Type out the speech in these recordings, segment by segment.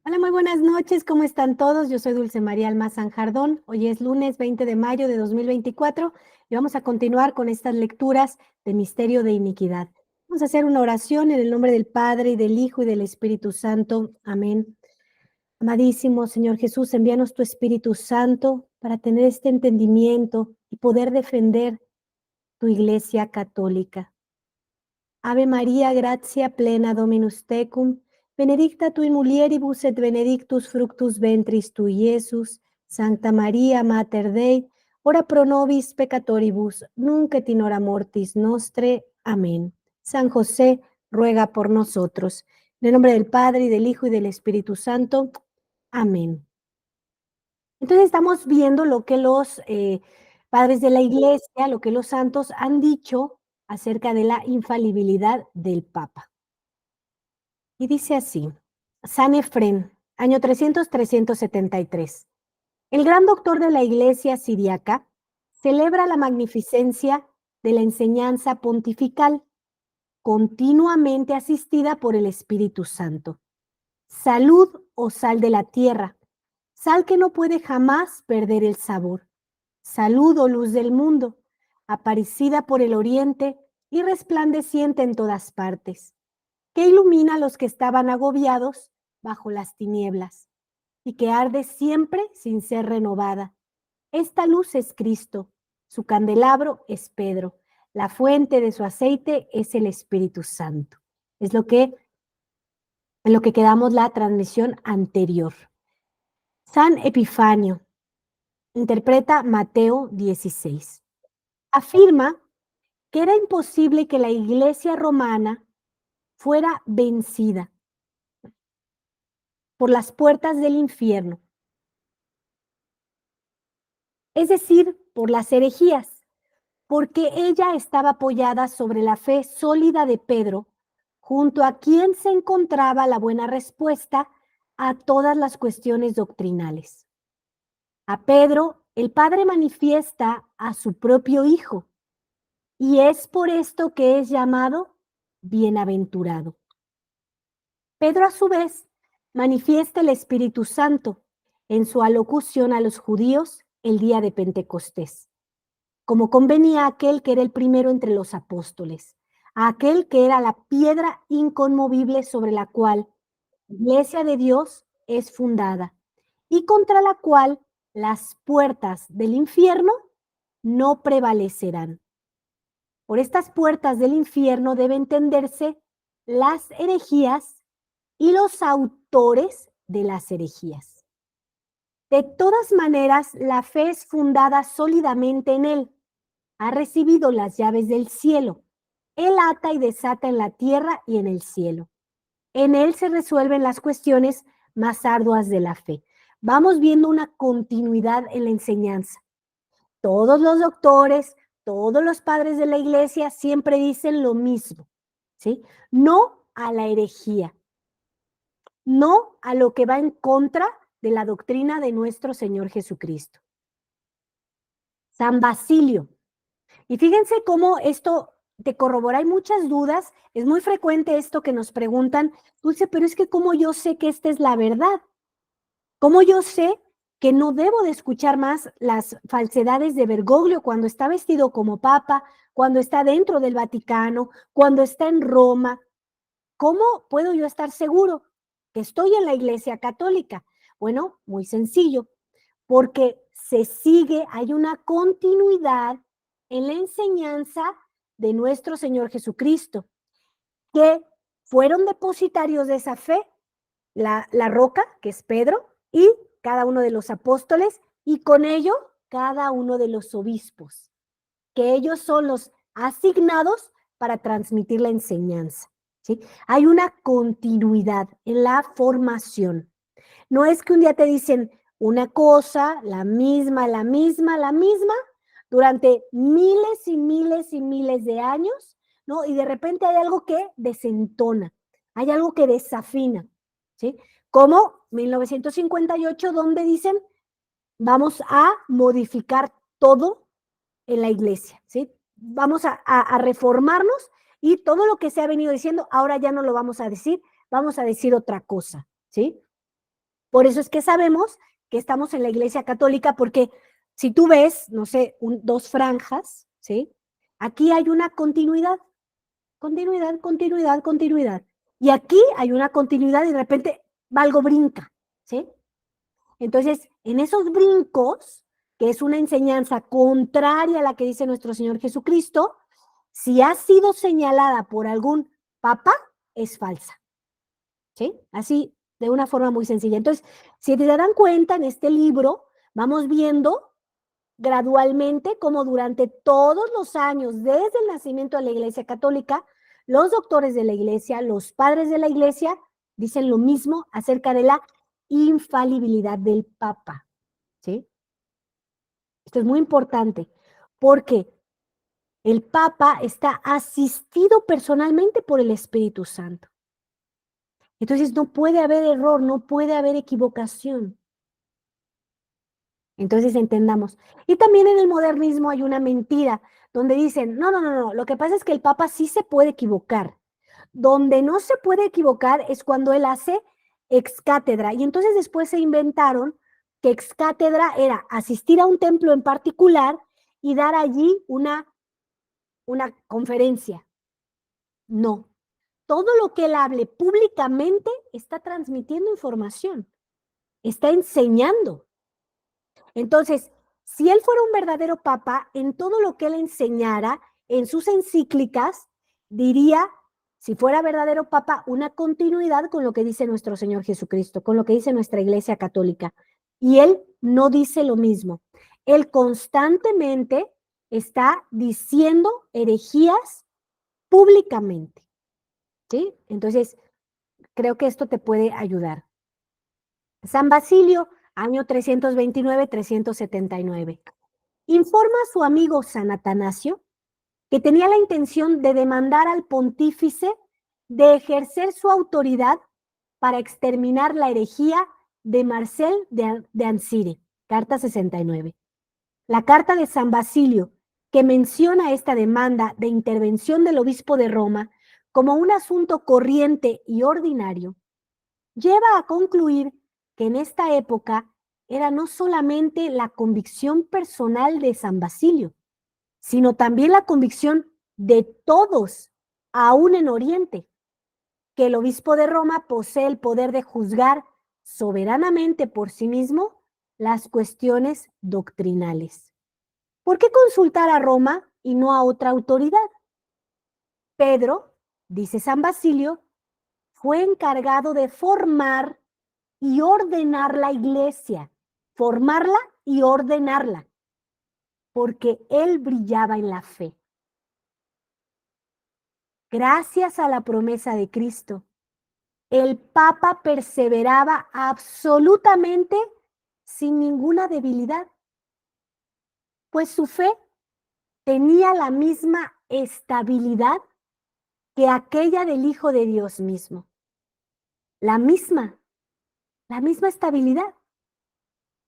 Hola, muy buenas noches, ¿cómo están todos? Yo soy Dulce María Almazán Jardón. Hoy es lunes 20 de mayo de 2024 y vamos a continuar con estas lecturas de Misterio de Iniquidad. Vamos a hacer una oración en el nombre del Padre, y del Hijo, y del Espíritu Santo. Amén. Amadísimo Señor Jesús, envíanos tu Espíritu Santo para tener este entendimiento y poder defender tu Iglesia católica. Ave María, gratia plena Dominus tecum, benedicta tu in mulieribus et benedictus fructus ventris tui, Iesus. Sancta Maria, Mater Dei, ora pro nobis peccatoribus, nunc et in hora mortis nostre. Amén. San José, ruega por nosotros. En el nombre del Padre, y del Hijo, y del Espíritu Santo. Amén. Entonces estamos viendo lo que los padres de la Iglesia, lo que los santos han dicho acerca de la infalibilidad del Papa. Y dice así: San Efrén, año 300-373. El gran doctor de la Iglesia siriaca celebra la magnificencia de la enseñanza pontifical, continuamente asistida por el Espíritu Santo. Salud o sal de la tierra, sal que no puede jamás perder el sabor. Salud o luz del mundo, aparecida por el oriente y resplandeciente en todas partes, que ilumina a los que estaban agobiados bajo las tinieblas y que arde siempre sin ser renovada. Esta luz es Cristo, su candelabro es Pedro, la fuente de su aceite es el Espíritu Santo. Es en lo que quedamos la transmisión anterior. San Epifanio interpreta Mateo 16. Afirma que era imposible que la Iglesia romana fuera vencida por las puertas del infierno, es decir, por las herejías, porque ella estaba apoyada sobre la fe sólida de Pedro, junto a quien se encontraba la buena respuesta a todas las cuestiones doctrinales. A Pedro, el Padre manifiesta a su propio Hijo, y es por esto que es llamado bienaventurado. Pedro, a su vez, manifiesta el Espíritu Santo en su alocución a los judíos el día de Pentecostés, como convenía a aquel que era el primero entre los apóstoles, a aquel que era la piedra inconmovible sobre la cual la Iglesia de Dios es fundada y contra la cual las puertas del infierno no prevalecerán. Por estas puertas del infierno debe entenderse las herejías y los autores de las herejías. De todas maneras, la fe es fundada sólidamente en Él. Ha recibido las llaves del cielo. Él ata y desata en la tierra y en el cielo. En Él se resuelven las cuestiones más arduas de la fe. Vamos viendo una continuidad en la enseñanza. Todos los doctores, todos los padres de la Iglesia siempre dicen lo mismo, ¿sí? No a la herejía, no a lo que va en contra de la doctrina de nuestro Señor Jesucristo. San Basilio. Y fíjense cómo esto te corrobora, hay muchas dudas, es muy frecuente esto que nos preguntan, Dulce, pero es que ¿cómo yo sé que esta es la verdad? ¿Cómo yo sé que no debo de escuchar más las falsedades de Bergoglio cuando está vestido como papa, cuando está dentro del Vaticano, cuando está en Roma? ¿Cómo puedo yo estar seguro que estoy en la Iglesia Católica? Bueno, muy sencillo, porque se sigue, hay una continuidad en la enseñanza de nuestro Señor Jesucristo, que fueron depositarios de esa fe, la roca, que es Pedro, y cada uno de los apóstoles, y con ello cada uno de los obispos, que ellos son los asignados para transmitir la enseñanza, ¿sí? Hay una continuidad en la formación. No es que un día te dicen una cosa, la misma, durante miles y miles y miles de años, ¿no? Y de repente hay algo que desentona, hay algo que desafina, ¿sí? Como 1958, donde dicen, vamos a modificar todo en la iglesia, ¿sí? Vamos a reformarnos y todo lo que se ha venido diciendo, ahora ya no lo vamos a decir, vamos a decir otra cosa, ¿sí? Por eso es que sabemos que estamos en la Iglesia Católica, porque si tú ves, no sé, dos franjas, ¿sí? Aquí hay una continuidad, continuidad, continuidad, continuidad. Y aquí hay una continuidad y de repente algo brinca, ¿sí? Entonces, en esos brincos, que es una enseñanza contraria a la que dice nuestro Señor Jesucristo, si ha sido señalada por algún papa, es falsa, ¿sí? Así, de una forma muy sencilla. Entonces, si te dan cuenta, en este libro vamos viendo gradualmente cómo durante todos los años, desde el nacimiento de la Iglesia Católica, los doctores de la Iglesia, los padres de la Iglesia, dicen lo mismo acerca de la infalibilidad del Papa, ¿sí? Esto es muy importante porque el Papa está asistido personalmente por el Espíritu Santo. Entonces no puede haber error, no puede haber equivocación. Entonces entendamos. Y también en el modernismo hay una mentira donde dicen, no, lo que pasa es que el Papa sí se puede equivocar. Donde no se puede equivocar es cuando él hace ex cátedra. Y entonces después se inventaron que ex cátedra era asistir a un templo en particular y dar allí una conferencia. No. Todo lo que él hable públicamente está transmitiendo información, está enseñando. Entonces, si él fuera un verdadero papa, en todo lo que él enseñara, en sus encíclicas, diría, si fuera verdadero papa, una continuidad con lo que dice nuestro Señor Jesucristo, con lo que dice nuestra Iglesia Católica. Y él no dice lo mismo. Él constantemente está diciendo herejías públicamente, ¿sí? Entonces, creo que esto te puede ayudar. San Basilio, año 329-379. Informa a su amigo San Atanasio que tenía la intención de demandar al pontífice de ejercer su autoridad para exterminar la herejía de Marcel de Ancire, carta 69. La carta de San Basilio, que menciona esta demanda de intervención del obispo de Roma como un asunto corriente y ordinario, lleva a concluir que en esta época era no solamente la convicción personal de San Basilio, sino también la convicción de todos, aún en Oriente, que el obispo de Roma posee el poder de juzgar soberanamente por sí mismo las cuestiones doctrinales. ¿Por qué consultar a Roma y no a otra autoridad? Pedro, dice San Basilio, fue encargado de formar y ordenar la iglesia, formarla y ordenarla, porque él brillaba en la fe. Gracias a la promesa de Cristo, el Papa perseveraba absolutamente sin ninguna debilidad, pues su fe tenía la misma estabilidad que aquella del Hijo de Dios mismo. La misma estabilidad.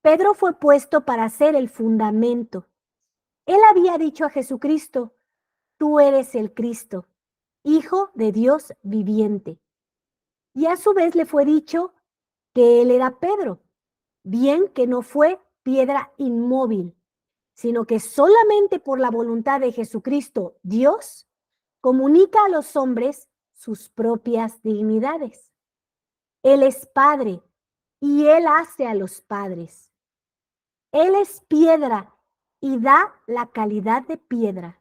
Pedro fue puesto para ser el fundamento. Él había dicho a Jesucristo, tú eres el Cristo, Hijo de Dios viviente. Y a su vez le fue dicho que él era Pedro, bien que no fue piedra inmóvil, sino que solamente por la voluntad de Jesucristo, Dios, comunica a los hombres sus propias dignidades. Él es Padre y Él hace a los padres. Él es piedra y da la calidad de piedra,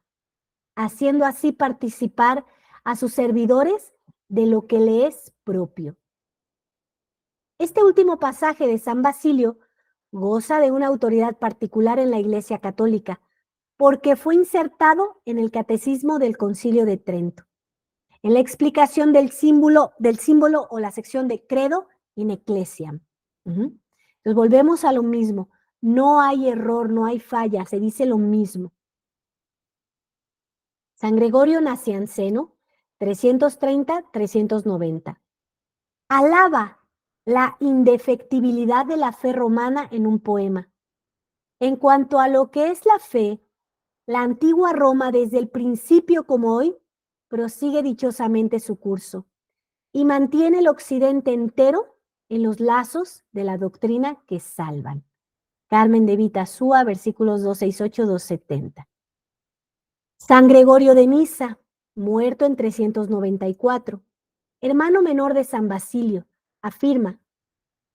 haciendo así participar a sus servidores de lo que le es propio. Este último pasaje de San Basilio goza de una autoridad particular en la Iglesia Católica, porque fue insertado en el Catecismo del Concilio de Trento, en la explicación del símbolo o la sección de Credo in Ecclesiam. Entonces volvemos a lo mismo. No hay error, no hay falla, se dice lo mismo. San Gregorio Nacianceno, 330-390. Alaba la indefectibilidad de la fe romana en un poema. En cuanto a lo que es la fe, la antigua Roma desde el principio como hoy prosigue dichosamente su curso y mantiene el occidente entero en los lazos de la doctrina que salvan. Carmen de Vitasúa, versículos 268, 270. San Gregorio de Nisa, muerto en 394, hermano menor de San Basilio, afirma: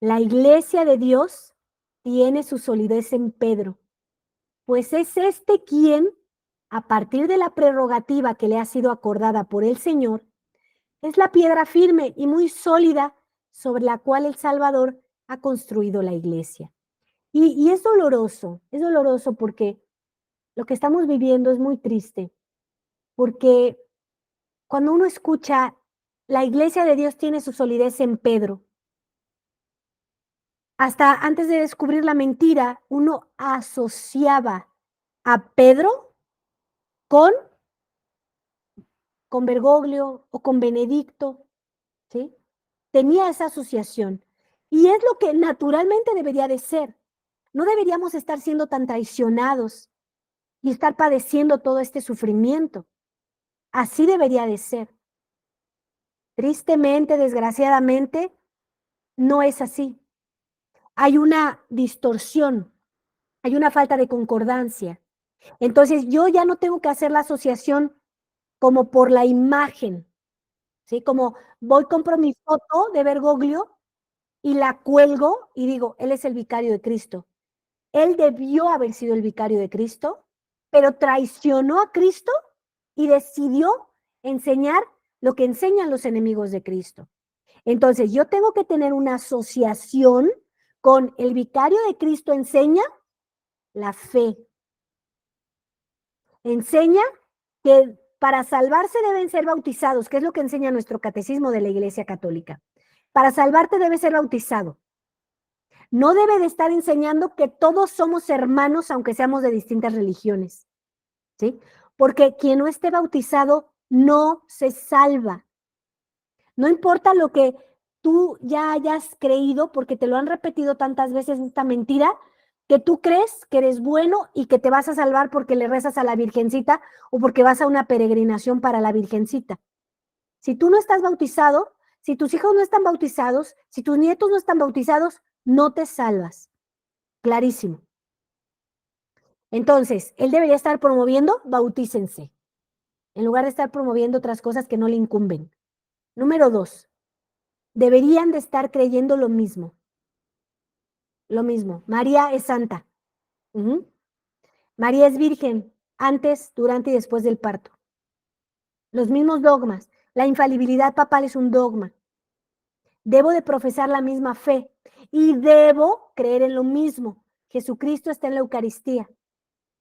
la Iglesia de Dios tiene su solidez en Pedro, pues es este quien, a partir de la prerrogativa que le ha sido acordada por el Señor, es la piedra firme y muy sólida sobre la cual el Salvador ha construido la Iglesia. Y es doloroso porque lo que estamos viviendo es muy triste, porque cuando uno escucha, la Iglesia de Dios tiene su solidez en Pedro, hasta antes de descubrir la mentira, uno asociaba a Pedro con Bergoglio o con Benedicto, ¿sí? Tenía esa asociación. Y es lo que naturalmente debería de ser. No deberíamos estar siendo tan traicionados y estar padeciendo todo este sufrimiento. Así debería de ser. Tristemente, desgraciadamente, no es así. Hay una distorsión, hay una falta de concordancia. Entonces, yo ya no tengo que hacer la asociación como por la imagen, ¿sí? Como voy, compro mi foto de Bergoglio y la cuelgo y digo, él es el vicario de Cristo. Él debió haber sido el vicario de Cristo, pero traicionó a Cristo y decidió enseñar lo que enseñan los enemigos de Cristo. Entonces, yo tengo que tener una asociación con el vicario de Cristo. Enseña la fe. Enseña que para salvarse deben ser bautizados, que es lo que enseña nuestro catecismo de la Iglesia Católica. Para salvarte debes ser bautizado. No debe de estar enseñando que todos somos hermanos, aunque seamos de distintas religiones, ¿sí? Porque quien no esté bautizado no se salva. No importa lo que tú ya hayas creído, porque te lo han repetido tantas veces esta mentira, que tú crees que eres bueno y que te vas a salvar porque le rezas a la Virgencita o porque vas a una peregrinación para la Virgencita. Si tú no estás bautizado, si tus hijos no están bautizados, si tus nietos no están bautizados, no te salvas. Clarísimo. Entonces, él debería estar promoviendo, bautícense, en lugar de estar promoviendo otras cosas que no le incumben. Número 2, deberían de estar creyendo lo mismo. Lo mismo. María es santa. María es virgen antes, durante y después del parto. Los mismos dogmas. La infalibilidad papal es un dogma. Debo de profesar la misma fe y debo creer en lo mismo. Jesucristo está en la Eucaristía.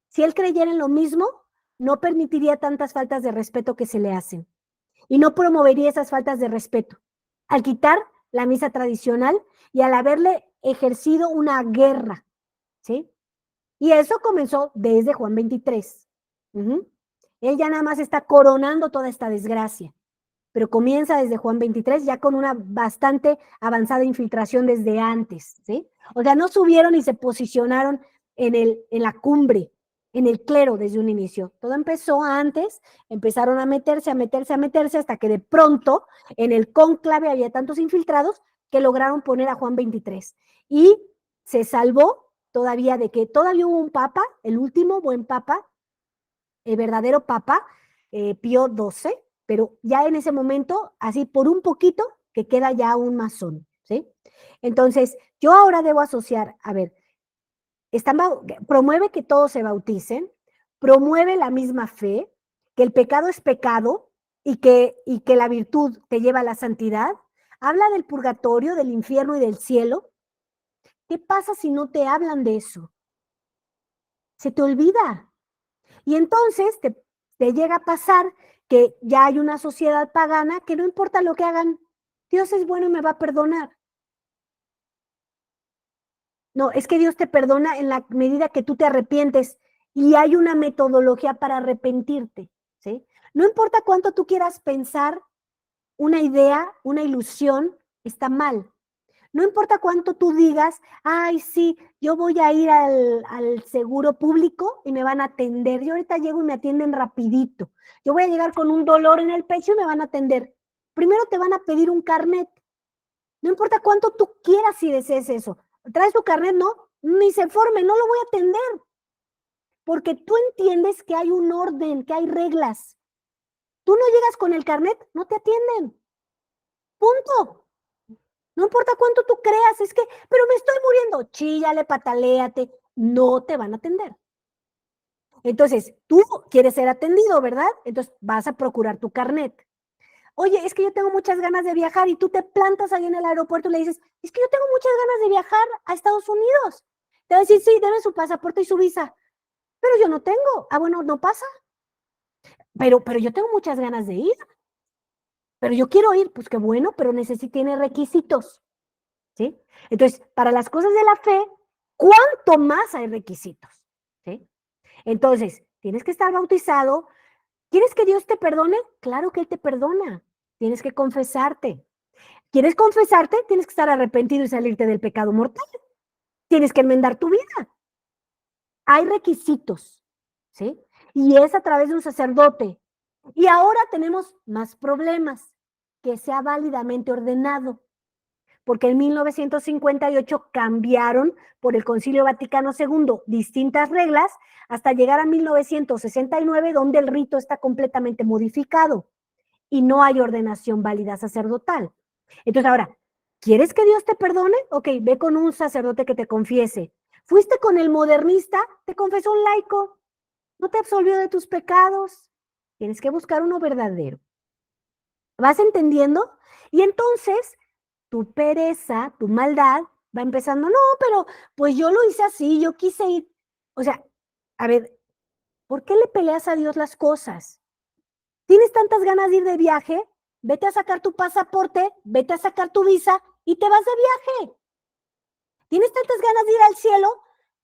Si él creyera en lo mismo, no permitiría tantas faltas de respeto que se le hacen y no promovería esas faltas de respeto al quitar la misa tradicional y al haberle ejercido una guerra, ¿sí? Y eso comenzó desde Juan 23. Él ya nada más está coronando toda esta desgracia, pero comienza desde Juan 23 ya con una bastante avanzada infiltración desde antes, ¿sí? O sea, no subieron y se posicionaron en la cumbre, en el clero desde un inicio. Todo empezó antes, empezaron a meterse hasta que de pronto en el cónclave había tantos infiltrados que lograron poner a Juan 23. Y se salvó todavía de que todavía hubo un papa, el último buen papa, el verdadero papa, Pío XII, pero ya en ese momento, así por un poquito, que queda ya un masón, ¿sí? Entonces, yo ahora debo asociar, a ver, promueve que todos se bauticen, promueve la misma fe, que el pecado es pecado y que la virtud te lleva a la santidad, habla del purgatorio, del infierno y del cielo. ¿Qué pasa si no te hablan de eso? Se te olvida. Y entonces te llega a pasar que ya hay una sociedad pagana que no importa lo que hagan, Dios es bueno y me va a perdonar. No, es que Dios te perdona en la medida que tú te arrepientes y hay una metodología para arrepentirte, ¿sí? No importa cuánto tú quieras pensar una idea, una ilusión, está mal. No importa cuánto tú digas, ay, sí, yo voy a ir al seguro público y me van a atender. Yo ahorita llego y me atienden rapidito. Yo voy a llegar con un dolor en el pecho y me van a atender. Primero te van a pedir un carnet. No importa cuánto tú quieras y desees eso. Traes tu carnet, no, ni se forme, no lo voy a atender. Porque tú entiendes que hay un orden, que hay reglas. Tú no llegas con el carnet, no te atienden. Punto. No importa cuánto tú creas, es que, pero me estoy muriendo. Chíllale, pataléate, no te van a atender. Entonces, tú quieres ser atendido, ¿verdad? Entonces, vas a procurar tu carnet. Oye, es que yo tengo muchas ganas de viajar y tú te plantas ahí en el aeropuerto y le dices, es que yo tengo muchas ganas de viajar a Estados Unidos. Te va a decir, sí, debe su pasaporte y su visa. Pero yo no tengo. Ah, bueno, no pasa. Pero yo tengo muchas ganas de ir. Pero yo quiero ir, pues qué bueno, pero tiene requisitos. ¿Sí? Entonces, para las cosas de la fe, ¿cuánto más hay requisitos? ¿Sí? Entonces, tienes que estar bautizado. ¿Quieres que Dios te perdone? Claro que Él te perdona. Tienes que confesarte. ¿Quieres confesarte? Tienes que estar arrepentido y salirte del pecado mortal. Tienes que enmendar tu vida. Hay requisitos, ¿sí? Y es a través de un sacerdote. Y ahora tenemos más problemas, que sea válidamente ordenado, porque en 1958 cambiaron por el Concilio Vaticano II distintas reglas hasta llegar a 1969, donde el rito está completamente modificado y no hay ordenación válida sacerdotal. Entonces ahora, ¿quieres que Dios te perdone? Ok, ve con un sacerdote que te confiese. Fuiste con el modernista, te confesó un laico, no te absolvió de tus pecados. Tienes que buscar uno verdadero. ¿Vas entendiendo? Y entonces tu pereza, tu maldad va empezando, no, pero pues yo lo hice así, yo quise ir. O sea, a ver, ¿por qué le peleas a Dios las cosas? ¿Tienes tantas ganas de ir de viaje? Vete a sacar tu pasaporte, vete a sacar tu visa y te vas de viaje. ¿Tienes tantas ganas de ir al cielo?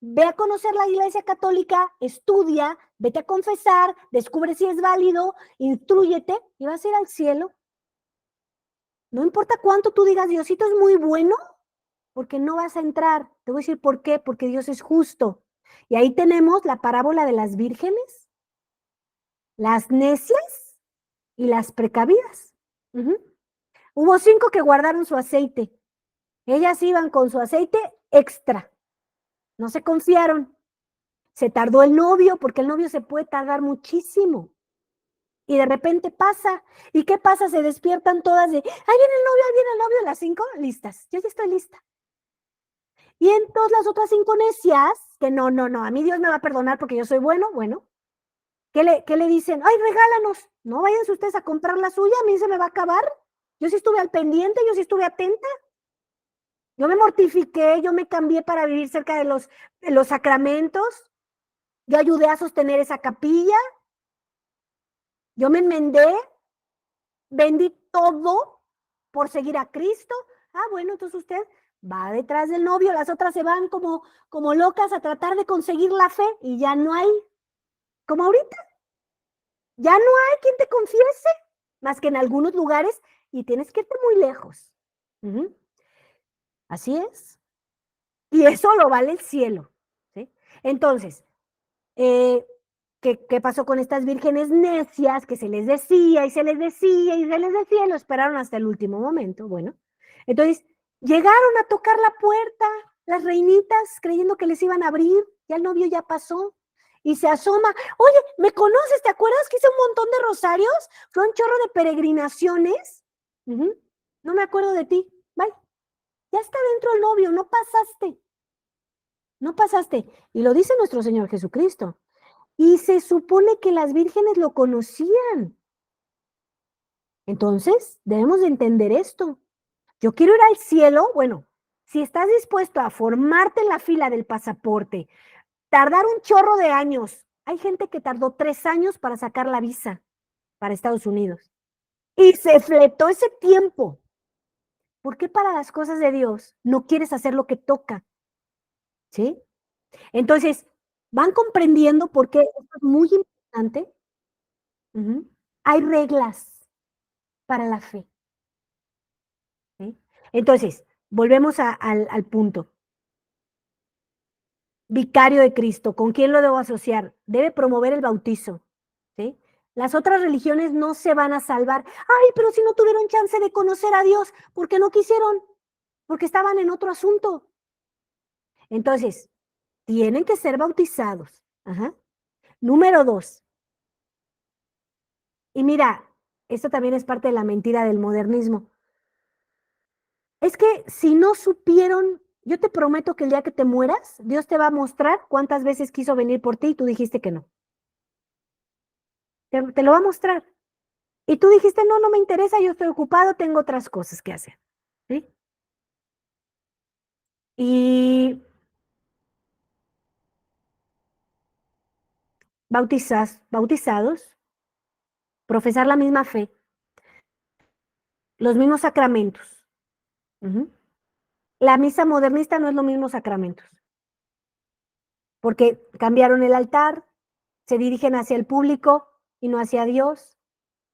Ve a conocer la iglesia católica, estudia, vete a confesar, descubre si es válido, instrúyete y vas a ir al cielo. No importa cuánto tú digas, Diosito es muy bueno, porque no vas a entrar. Te voy a decir por qué, porque Dios es justo. Y ahí tenemos la parábola de las vírgenes, las necias y las precavidas. Hubo 5 que guardaron su aceite. Ellas iban con su aceite extra. No se confiaron. Se tardó el novio, porque el novio se puede tardar muchísimo. Y de repente pasa. ¿Y qué pasa? Se despiertan todas de, ahí viene el novio, las 5 listas. Yo ya estoy lista. Y entonces las otras 5 necias, que no, a mí Dios me va a perdonar porque yo soy bueno, ¿qué le dicen? Ay, regálanos. No vayan ustedes a comprar la suya, a mí se me va a acabar. Yo sí estuve al pendiente, yo sí estuve atenta. Yo me mortifiqué, yo me cambié para vivir cerca de los sacramentos. Yo ayudé a sostener esa capilla. Yo me enmendé, vendí todo por seguir a Cristo. Ah, bueno, entonces usted va detrás del novio, las otras se van como locas a tratar de conseguir la fe y ya no hay, como ahorita, ya no hay quien te confiese, más que en algunos lugares y tienes que irte muy lejos. Así es. Y eso lo vale el cielo. ¿Sí? Entonces, ¿qué pasó con estas vírgenes necias que se les decía y se les decía y se les decía y lo esperaron hasta el último momento? Bueno, entonces llegaron a tocar la puerta las reinitas creyendo que les iban a abrir, ya el novio ya pasó y se asoma, oye, ¿me conoces? ¿Te acuerdas que hice un montón de rosarios? Fue un chorro de peregrinaciones. No me acuerdo de ti, bye. Ya está dentro el novio, no pasaste. No pasaste. Y lo dice nuestro Señor Jesucristo. Y se supone que las vírgenes lo conocían. Entonces, debemos de entender esto. Yo quiero ir al cielo, bueno, si estás dispuesto a formarte en la fila del pasaporte, tardar un chorro de años. Hay gente que tardó 3 años para sacar la visa para Estados Unidos. Y se fletó ese tiempo. ¿Por qué para las cosas de Dios no quieres hacer lo que toca? ¿Sí? Entonces, van comprendiendo por qué esto es muy importante. Hay reglas para la fe. ¿Sí? Entonces, volvemos al punto. Vicario de Cristo, ¿con quién lo debo asociar? Debe promover el bautizo. ¿Sí? Las otras religiones no se van a salvar. Ay, pero si no tuvieron chance de conocer a Dios, ¿por qué no quisieron? porque estaban en otro asunto. Entonces, tienen que ser bautizados. Ajá. Número 2. Y mira, esto también es parte de la mentira del modernismo. Es que si no supieron, yo te prometo que el día que te mueras, Dios te va a mostrar cuántas veces quiso venir por ti y tú dijiste que no. Te lo va a mostrar. Y tú dijiste, no, no me interesa, yo estoy ocupado, tengo otras cosas que hacer. ¿Sí? Y bautizados, profesar la misma fe, los mismos sacramentos. Ujú. La misa modernista no es lo mismo sacramentos, porque cambiaron el altar, se dirigen hacia el público y no hacia Dios.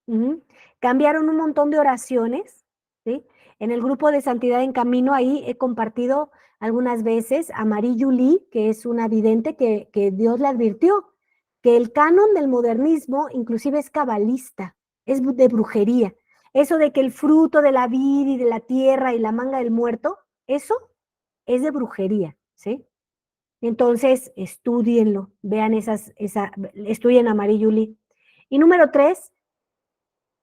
Ujú. Cambiaron un montón de oraciones, ¿sí? En el grupo de Santidad en Camino, ahí he compartido algunas veces a Marie Julie, que es una vidente que Dios le advirtió, que el canon del modernismo inclusive es cabalista, es de brujería. Eso de que el fruto de la vid y de la tierra y la manga del muerto, eso es de brujería, ¿sí? Entonces, estudienlo, vean estudien a Marie Julie. Y número 3,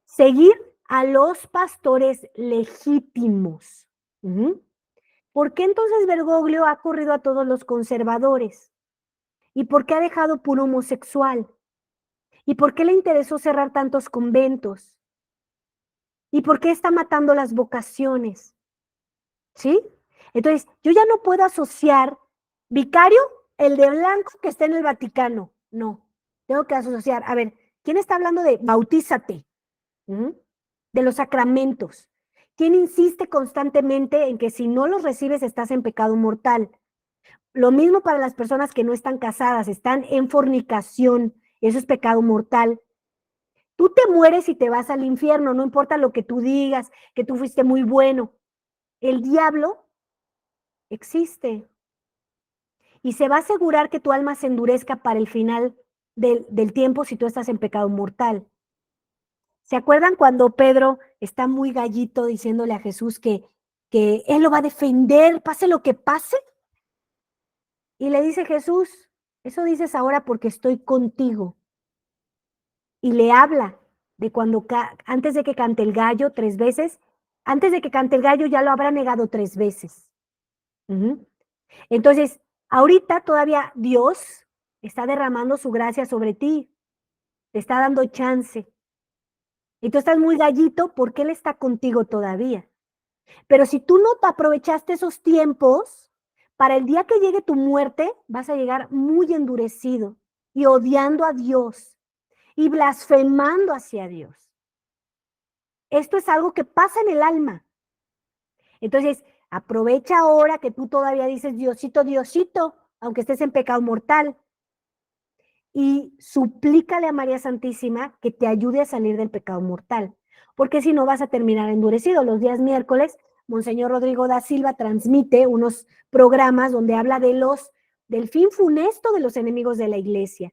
seguir a los pastores legítimos. Ujú. ¿Por qué entonces Bergoglio ha corrido a todos los conservadores? ¿Y por qué ha dejado puro homosexual? ¿Y por qué le interesó cerrar tantos conventos? ¿Y por qué está matando las vocaciones? ¿Sí? Entonces, yo ya no puedo asociar vicario, el de blanco que está en el Vaticano. No, tengo que asociar. A ver, ¿quién está hablando de bautízate? ¿Mm? De los sacramentos. ¿Quién insiste constantemente en que si no los recibes estás en pecado mortal? Lo mismo para las personas que no están casadas, están en fornicación, eso es pecado mortal. Tú te mueres y te vas al infierno, no importa lo que tú digas, que tú fuiste muy bueno. El diablo existe y se va a asegurar que tu alma se endurezca para el final del tiempo si tú estás en pecado mortal. ¿Se acuerdan cuando Pedro está muy gallito diciéndole a Jesús que él lo va a defender, pase lo que pase? Y le dice Jesús, eso dices ahora porque estoy contigo. Y le habla de cuando, antes de que cante el gallo 3 veces, antes de que cante el gallo ya lo habrá negado 3 veces. Ujú. Entonces, ahorita todavía Dios está derramando su gracia sobre ti, te está dando chance. Y tú estás muy gallito porque Él está contigo todavía. Pero si tú no te aprovechaste esos tiempos, para el día que llegue tu muerte, vas a llegar muy endurecido y odiando a Dios y blasfemando hacia Dios. Esto es algo que pasa en el alma. Entonces, aprovecha ahora que tú todavía dices, Diosito, Diosito, aunque estés en pecado mortal, y suplícale a María Santísima que te ayude a salir del pecado mortal, porque si no vas a terminar endurecido. Los días miércoles, Monseñor Rodrigo da Silva transmite unos programas donde habla del fin funesto de los enemigos de la iglesia.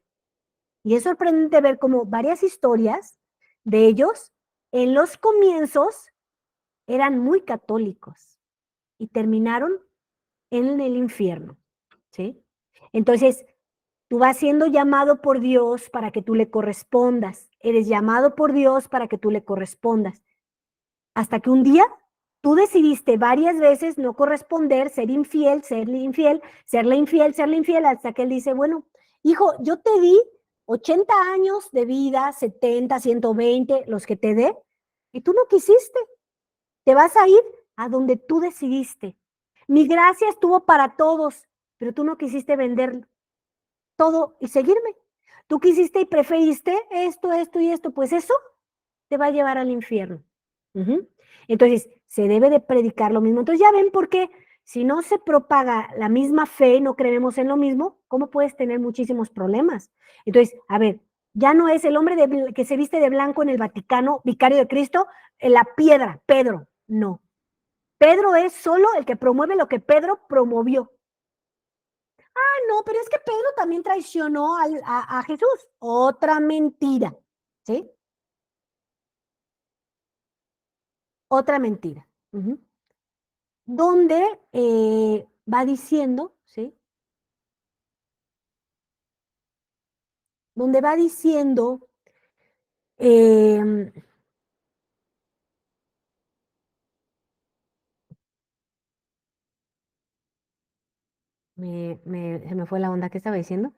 Y es sorprendente ver como varias historias de ellos en los comienzos eran muy católicos y terminaron en el infierno, ¿sí? Entonces, tú vas siendo llamado por Dios para que tú le correspondas. Eres llamado por Dios para que tú le correspondas. Hasta que un día tú decidiste varias veces no corresponder, ser infiel, serle infiel, serle infiel, hasta que él dice, bueno, hijo, yo te di 80 años de vida, 70, 120, los que te dé, y tú no quisiste. Te vas a ir a donde tú decidiste. Mi gracia estuvo para todos, pero tú no quisiste vender todo y seguirme. Tú quisiste y preferiste esto, esto y esto, pues eso te va a llevar al infierno. Uh-huh. Entonces, se debe de predicar lo mismo. Entonces, ya ven por qué, si no se propaga la misma fe, no creemos en lo mismo, ¿cómo puedes tener muchísimos problemas? Entonces, a ver, ya no es el hombre que se viste de blanco en el Vaticano, vicario de Cristo, en la piedra, Pedro, no. Pedro es solo el que promueve lo que Pedro promovió. No, pero es que Pedro también traicionó a Jesús. Otra mentira, ¿sí? Otra mentira. Uh-huh. donde va diciendo, ¿sí? Donde va diciendo, eh, se me fue la onda que estaba diciendo.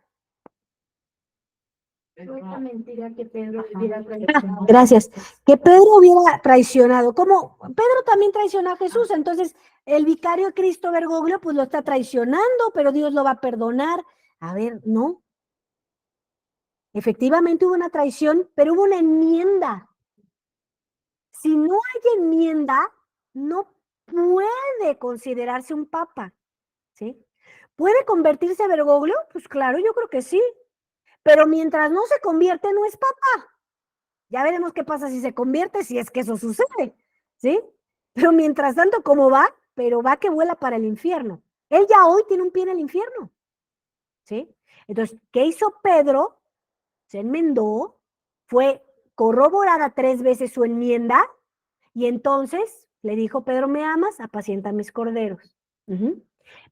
Una mentira que Pedro hubiera traicionado. Gracias. Que Pedro hubiera traicionado. Como Pedro también traicionó a Jesús, entonces el vicario de Cristo Bergoglio pues lo está traicionando, pero Dios lo va a perdonar. A ver, no. Efectivamente hubo una traición, pero hubo una enmienda. Si no hay enmienda, no puede considerarse un papa, ¿sí? ¿Puede convertirse Bergoglio? Pues claro, yo creo que sí. Pero mientras no se convierte, no es papa. Ya veremos qué pasa si se convierte, si es que eso sucede, ¿sí? Pero mientras tanto, ¿cómo va? Pero va que vuela para el infierno. Él ya hoy tiene un pie en el infierno, ¿sí? Entonces, ¿qué hizo Pedro? Se enmendó, fue corroborada 3 veces su enmienda, y entonces le dijo, Pedro, ¿me amas? Apacienta mis corderos.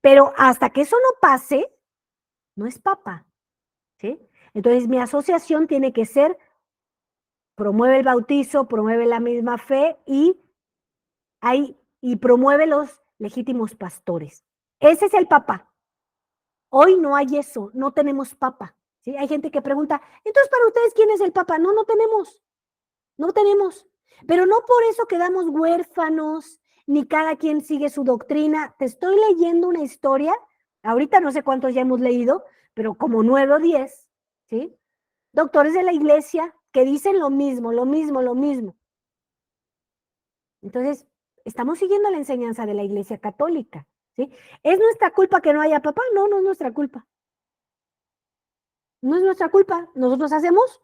Pero hasta que eso no pase, no es papa, ¿sí? Entonces, mi asociación tiene que ser promueve el bautizo, promueve la misma fe y promueve los legítimos pastores. Ese es el papa. Hoy no hay eso, no tenemos papa. ¿Sí? Hay gente que pregunta, entonces para ustedes, ¿quién es el papa? No, no tenemos, no tenemos. Pero no por eso quedamos huérfanos, ni cada quien sigue su doctrina. Te estoy leyendo una historia, ahorita no sé cuántos ya hemos leído, pero como 9 o 10, ¿sí? Doctores de la iglesia que dicen lo mismo, lo mismo, lo mismo. Entonces, estamos siguiendo la enseñanza de la Iglesia Católica, ¿sí? ¿Es nuestra culpa que no haya papá? No, no es nuestra culpa. No es nuestra culpa. Nosotros hacemos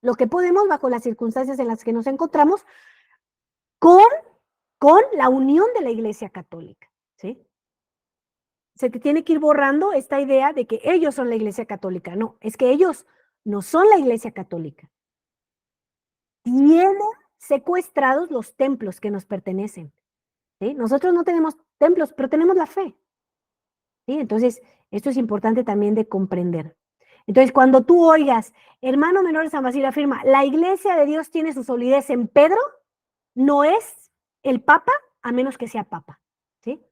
lo que podemos bajo las circunstancias en las que nos encontramos con, con la unión de la Iglesia Católica, ¿sí? Se te tiene que ir borrando esta idea de que ellos son la Iglesia Católica. No, es que ellos no son la Iglesia Católica. Tienen secuestrados los templos que nos pertenecen, ¿sí? Nosotros no tenemos templos, pero tenemos la fe. ¿Sí? Entonces, esto es importante también de comprender. Entonces, cuando tú oigas, hermano menor de San Basilio afirma, la iglesia de Dios tiene su solidez en Pedro, no es el papa, a menos que sea papa, ¿sí?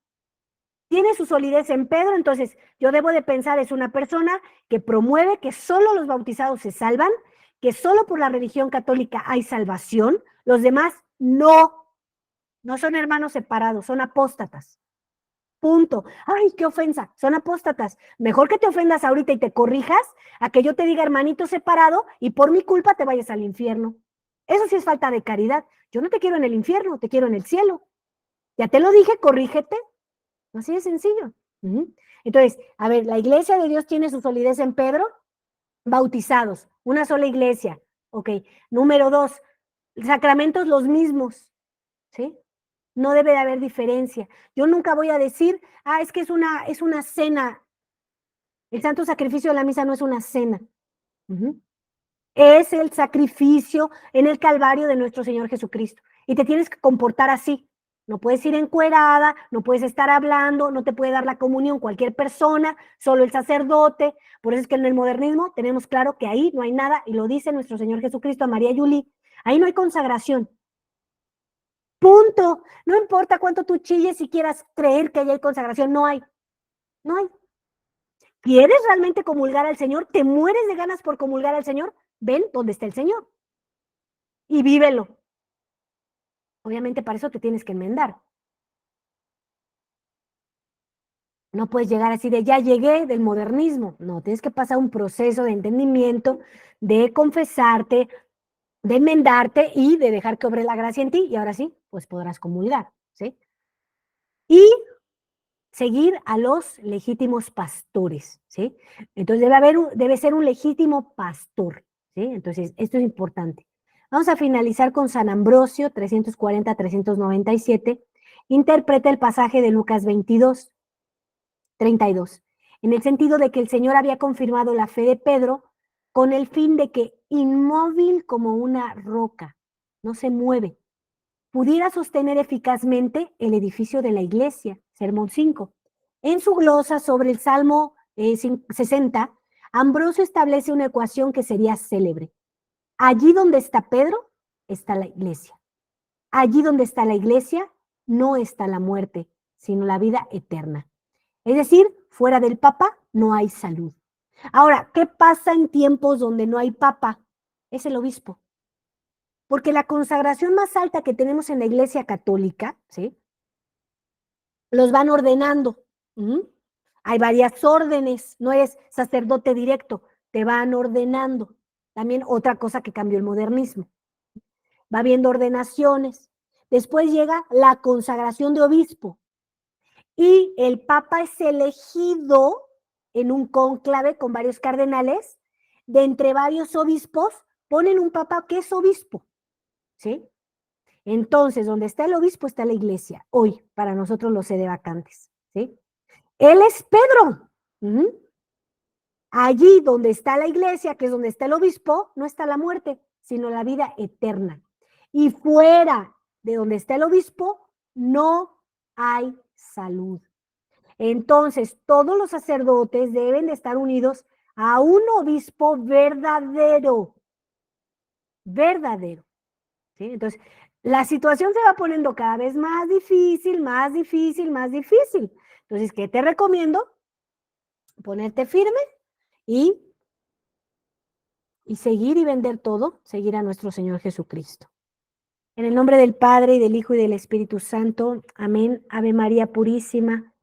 Tiene su solidez en Pedro, entonces yo debo de pensar, es una persona que promueve que solo los bautizados se salvan, que solo por la religión católica hay salvación, los demás no son hermanos separados, son apóstatas. Punto. Ay, qué ofensa. Son apóstatas. Mejor que te ofendas ahorita y te corrijas a que yo te diga hermanito separado y por mi culpa te vayas al infierno. Eso sí es falta de caridad. Yo no te quiero en el infierno, te quiero en el cielo. Ya te lo dije, corrígete. Así de sencillo. Entonces, a ver, la iglesia de Dios tiene su solidez en Pedro, bautizados, una sola iglesia. Ok. Número 2, sacramentos los mismos. ¿Sí? No debe de haber diferencia. Yo nunca voy a decir, es que es una cena. El santo sacrificio de la misa no es una cena. Es el sacrificio en el Calvario de nuestro Señor Jesucristo. Y te tienes que comportar así. No puedes ir encuerada, no puedes estar hablando, no te puede dar la comunión cualquier persona, solo el sacerdote. Por eso es que en el modernismo tenemos claro que ahí no hay nada, y lo dice nuestro Señor Jesucristo a María Yuli, ahí no hay consagración. Punto. No importa cuánto tú chilles si quieras creer que hay consagración, no hay. No hay. ¿Quieres realmente comulgar al Señor? ¿Te mueres de ganas por comulgar al Señor? Ven donde está el Señor y vívelo. Obviamente para eso te tienes que enmendar. No puedes llegar así de ya llegué del modernismo. No, tienes que pasar un proceso de entendimiento, de confesarte, de enmendarte y de dejar que obre la gracia en ti, y ahora sí, pues podrás comulgar, ¿sí? Y seguir a los legítimos pastores, ¿sí? Entonces debe ser un legítimo pastor, ¿sí? Entonces, esto es importante. Vamos a finalizar con San Ambrosio, 340-397. Interpreta el pasaje de Lucas 22, 32, en el sentido de que el Señor había confirmado la fe de Pedro con el fin de que, inmóvil como una roca, no se mueve, pudiera sostener eficazmente el edificio de la iglesia. Sermón 5. En su glosa sobre el Salmo 60, Ambrosio establece una ecuación que sería célebre. Allí donde está Pedro, está la iglesia. Allí donde está la iglesia, no está la muerte, sino la vida eterna. Es decir, fuera del Papa no hay salud. Ahora, ¿qué pasa en tiempos donde no hay Papa? Es el obispo. Porque la consagración más alta que tenemos en la Iglesia Católica, ¿sí?, los van ordenando. Hay varias órdenes, no eres sacerdote directo, te van ordenando. También otra cosa que cambió el modernismo. Va habiendo ordenaciones. Después llega la consagración de obispo. Y el Papa es elegido en un cónclave con varios cardenales. De entre varios obispos, ponen un Papa que es obispo. ¿Sí? Entonces, donde está el obispo está la iglesia. Hoy, para nosotros los sedevacantes, ¿sí? Él es Pedro. Allí donde está la iglesia, que es donde está el obispo, no está la muerte, sino la vida eterna. Y fuera de donde está el obispo, no hay salud. Entonces, todos los sacerdotes deben de estar unidos a un obispo verdadero. Verdadero. ¿Sí? Entonces, la situación se va poniendo cada vez más difícil, más difícil, más difícil. Entonces, ¿qué te recomiendo? Ponerte firme y seguir y vender todo, seguir a nuestro Señor Jesucristo. En el nombre del Padre, y del Hijo, y del Espíritu Santo. Amén. Ave María Purísima,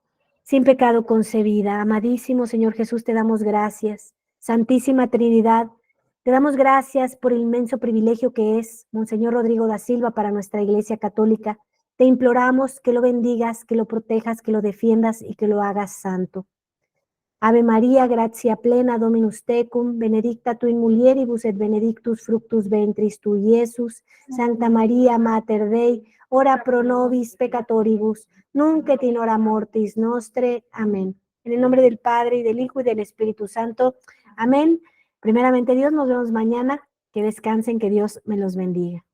sin pecado concebida. Amadísimo Señor Jesús, te damos gracias. Santísima Trinidad, te damos gracias por el inmenso privilegio que es Monseñor Rodrigo da Silva para nuestra Iglesia Católica. Te imploramos que lo bendigas, que lo protejas, que lo defiendas y que lo hagas santo. Ave María, gratia plena, Dominus tecum, benedicta tu in mulieribus et benedictus fructus ventris tui, Iesus. Santa María, Mater Dei, ora pro nobis peccatoribus, nunc et in hora mortis nostre. Amén. En el nombre del Padre, y del Hijo, y del Espíritu Santo. Amén. Primeramente Dios, nos vemos mañana. Que descansen, que Dios me los bendiga.